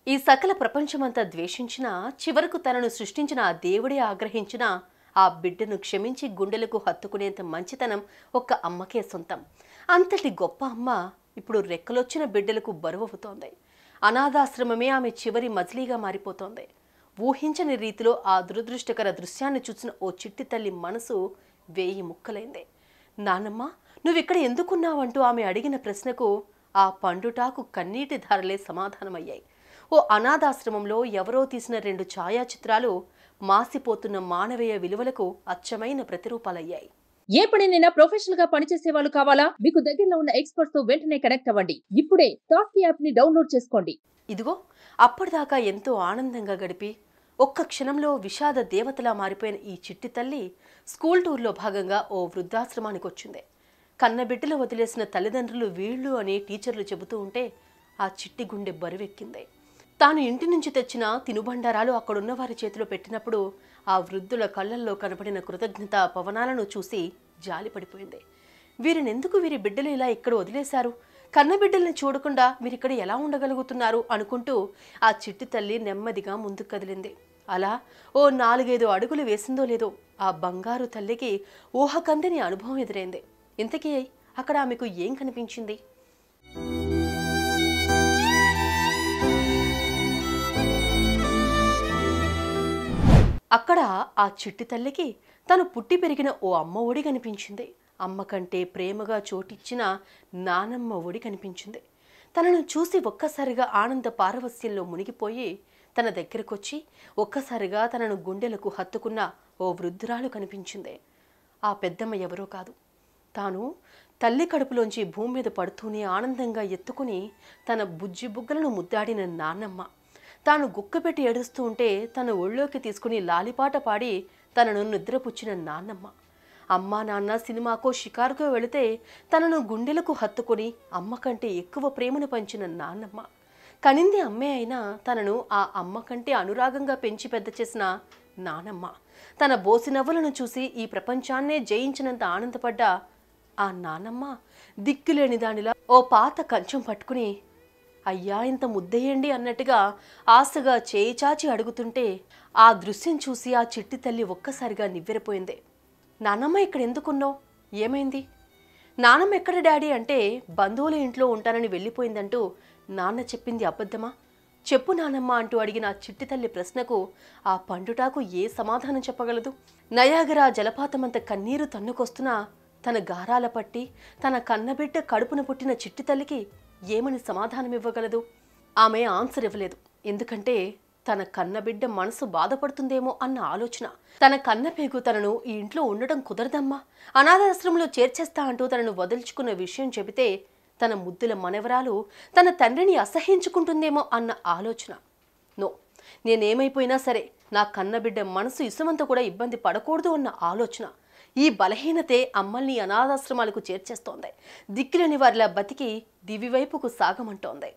ఈ సకల ప్రపంచమంతా ద్వేషించినా చివరకు తనను సృష్టించిన ఆ దేవుడే ఆగ్రహించిన ఆ బిడ్డను క్షమించి గుండెలకు హత్తుకునేంత మంచితనం ఒక్క అమ్మకే సొంతం. అంతటి గొప్ప అమ్మ ఇప్పుడు రెక్కలొచ్చిన బిడ్డలకు బరువవుతోంది. అనాథాశ్రమమే ఆమె చివరి మజిలీగా మారిపోతోంది. ఊహించని రీతిలో ఆ దురదృష్టకర దృశ్యాన్ని చూసిన ఓ చిట్టి తల్లి మనసు వేయి ముక్కలైంది. నానమ్మ, నువ్విక్కడ ఎందుకున్నావంటూ ఆమె అడిగిన ప్రశ్నకు ఆ పండుటాకు కన్నీటి ధారలే సమాధానమయ్యాయి. ఓ అనాథాశ్రమంలో ఎవరో తీసిన 2 ఛాయాచిత్రాలు మాసిపోతున్న మానవీయ విలువలకు అచ్చమైన ప్రతిరూపాలయ్యాయి. ఏ పనినైనా ప్రొఫెషనల్ గా పనిచేసే వాళ్ళు కావాలా? మీకు దగ్గరలో ఉన్న ఎక్స్పర్ట్స్ తో వెంటనే కనెక్ట్ అవ్వండి. ఇప్పుడే టాస్క్ యాప్ ని డౌన్లోడ్ చేసుకోండి. ఇదిగో అప్పటిదాకా ఎంతో ఆనందంగా గడిపి ఒక్క క్షణంలో విషాద దేవతలా మారిపోయిన ఈ చిట్టి తల్లి స్కూల్ టూర్లో భాగంగా ఓ వృద్ధాశ్రమానికి వచ్చింది. కన్నబిడ్డలు వదిలేసిన తల్లిదండ్రులు వీళ్ళు అని టీచర్లు చెబుతూ ఉంటే ఆ చిట్టి గుండె బరువెక్కింది. తాను ఇంటి నుంచి తెచ్చిన తినుబండారాలు అక్కడున్న వారి చేతిలో పెట్టినప్పుడు ఆ వృద్ధుల కళ్ళల్లో కనబడిన కృతజ్ఞత పవనాలను చూసి జాలిపడిపోయింది. వీరినెందుకు వీరి బిడ్డలు ఇలా ఇక్కడ వదిలేశారు? కన్నబిడ్డల్ని చూడకుండా వీరిక్కడ ఎలా ఉండగలుగుతున్నారు అనుకుంటూ ఆ చిట్టి తల్లి నెమ్మదిగా ముందుకు కదిలింది. అలా ఓ 4-5 అడుగులు వేసిందో లేదో ఆ బంగారు తల్లికి ఊహకందని అనుభవం ఎదురైంది. ఇంతకీ అక్కడ ఆమెకు ఏం కనిపించింది? అక్కడ ఆ చిట్టి తల్లికి తను పుట్టి పెరిగిన ఓ అమ్మ ఒడి కనిపించింది. అమ్మ కంటే ప్రేమగా చోటిచ్చిన నానమ్మ ఒడి కనిపించింది. తనను చూసి ఒక్కసారిగా ఆనంద పారవస్యంలో మునిగిపోయి తన దగ్గరకొచ్చి ఒక్కసారిగా తనను గుండెలకు హత్తుకున్న ఓ వృద్ధురాలు కనిపించింది. ఆ పెద్దమ్మ ఎవరో కాదు, తాను తల్లి కడుపులోంచి భూమి మీద పడుతూనే ఆనందంగా ఎత్తుకుని తన బుజ్జి బుగ్గలను ముద్దాడిన నాన్నమ్మ. తాను గుక్కపెట్టి ఏడుస్తూ ఉంటే తన ఒళ్ళోకి తీసుకుని లాలిపాట పాడి తనను నిద్రపుచ్చిన నాన్నమ్మ. అమ్మా నాన్న సినిమాకో షికారుకో వెళితే తనను గుండెలకు హత్తుకొని అమ్మ కంటే ఎక్కువ ప్రేమను పంచిన నాన్నమ్మ. కనింది అమ్మే అయినా తనను ఆ అమ్మ కంటే అనురాగంగా పెంచి పెద్ద చేసిన నానమ్మ. తన బోసినవ్వులను చూసి ఈ ప్రపంచాన్నే జయించినంత ఆనందపడ్డ ఆ నానమ్మ దిక్కులేని దానిలా ఓ పాత కంచం పట్టుకుని అయ్యా ఇంత ముద్దయ్యండి అన్నట్టుగా ఆశగా చేయి చాచి అడుగుతుంటే ఆ దృశ్యం చూసి ఆ చిట్టి తల్లి ఒక్కసారిగా నివ్వెరపోయింది. నానమ్మ ఇక్కడ ఎందుకున్నావు? ఏమైంది? నానమ్మ ఎక్కడ డాడీ అంటే బంధువుల ఇంట్లో ఉంటానని వెళ్ళిపోయిందంటూ నాన్న చెప్పింది అబద్ధమా? చెప్పు నానమ్మ అంటూ అడిగిన ఆ చిట్టి తల్లి ప్రశ్నకు ఆ పండుటాకు ఏ సమాధానం చెప్పగలదు? నయాగరా జలపాతమంత కన్నీరు తన్నుకొస్తున్నా తన గారాల పట్టి తన కన్నబిడ్డ కడుపున పుట్టిన చిట్టి తల్లికి ఏమని సమాధానం ఇవ్వగలదు? ఆమె ఆన్సర్ ఇవ్వలేదు. ఎందుకంటే తన కన్నబిడ్డ మనసు బాధపడుతుందేమో అన్న ఆలోచన. తన కన్నపేగు తనను ఈ ఇంట్లో ఉండటం కుదరదమ్మా, అనాథాశ్రమంలో చేర్చేస్తా అంటూ తనను వదిల్చుకున్న విషయం చెబితే తన ముద్దుల మనవరాలు తన తండ్రిని అసహ్యించుకుంటుందేమో అన్న ఆలోచన. నో, నేనేమైపోయినా సరే నా కన్నబిడ్డ మనసు ఇసుమంత కూడా ఇబ్బంది పడకూడదు అన్న ఆలోచన. ఈ బలహీనతే అమ్మల్ని అనాథాశ్రమాలకు చేర్చేస్తోంది. దిక్కులేని వారిలా బతికి దివివైపుకు సాగమంటోంది.